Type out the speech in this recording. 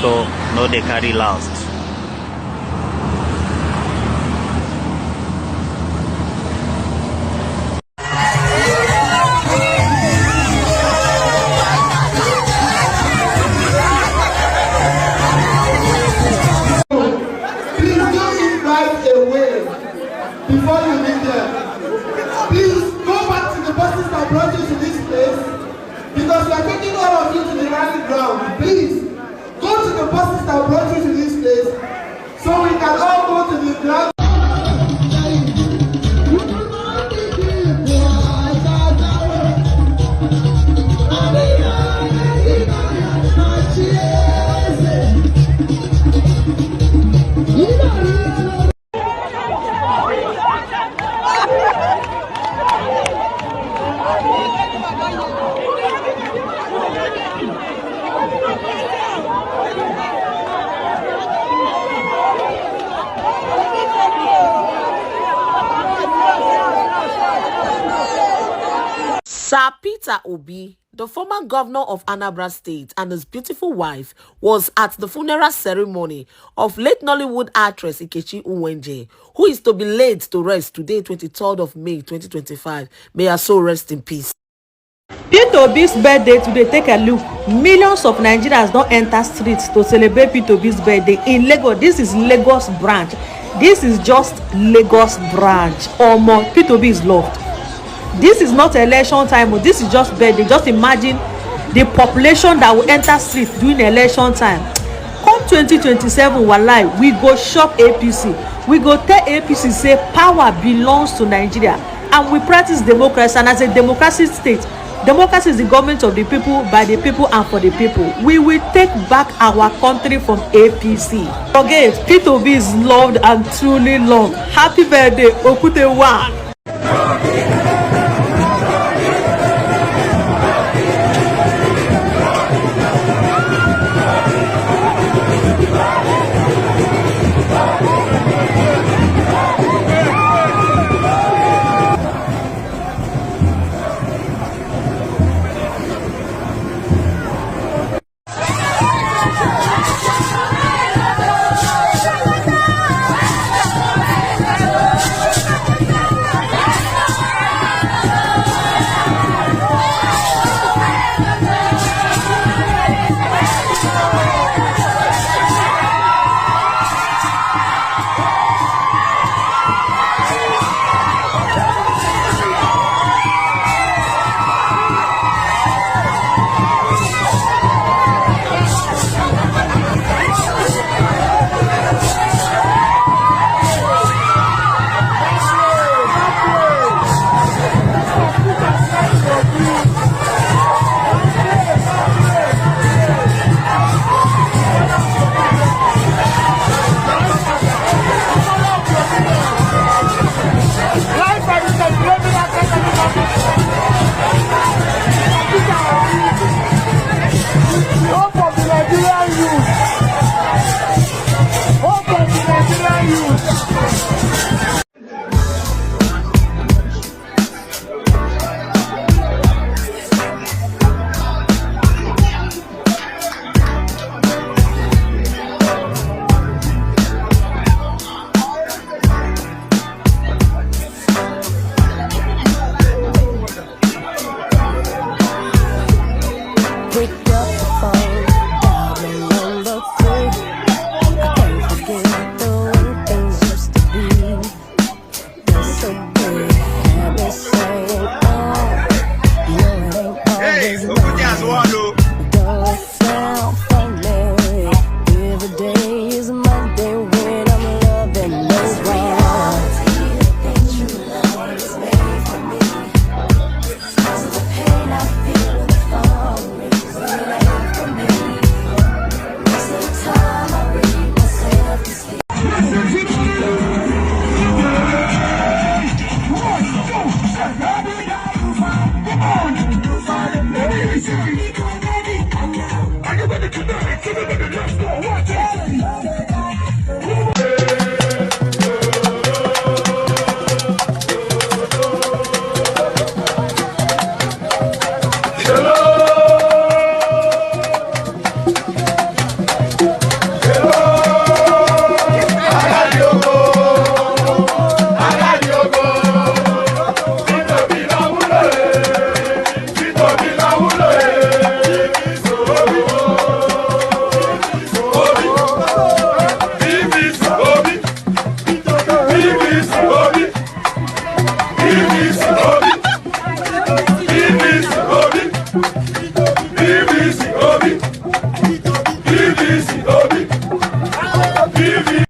motor no dey carry last. Before you leave there, please go back to the buses that brought you to this place, because we are taking all of you to the rally ground. Please go to the buses that brought you to this place so we can all go to the ground. Sir Peter Obi, the former governor of Anambra State, and his beautiful wife was at the funeral ceremony of late Nollywood actress Nkechi Uwenje, who is to be laid to rest today, 23rd of May 2025. May her soul rest in peace. Peter Obi's birthday today, take a look. Millions of Nigerians don't enter streets to celebrate Peter Obi's birthday in Lagos. This is Lagos branch. This is just Lagos branch. Omo, Peter Obi is loved. This is not election time. This is just birthday. Just imagine the population that will enter streets during election time. Come 2027, walai, we go shop APC. We go tell APC say power belongs to Nigeria, and we practice democracy. And as a democracy state, democracy is the government of the people, by the people, and for the people. We will take back our country from APC. Again, Peter Obi is loved and truly loved. Happy birthday, Okute 1.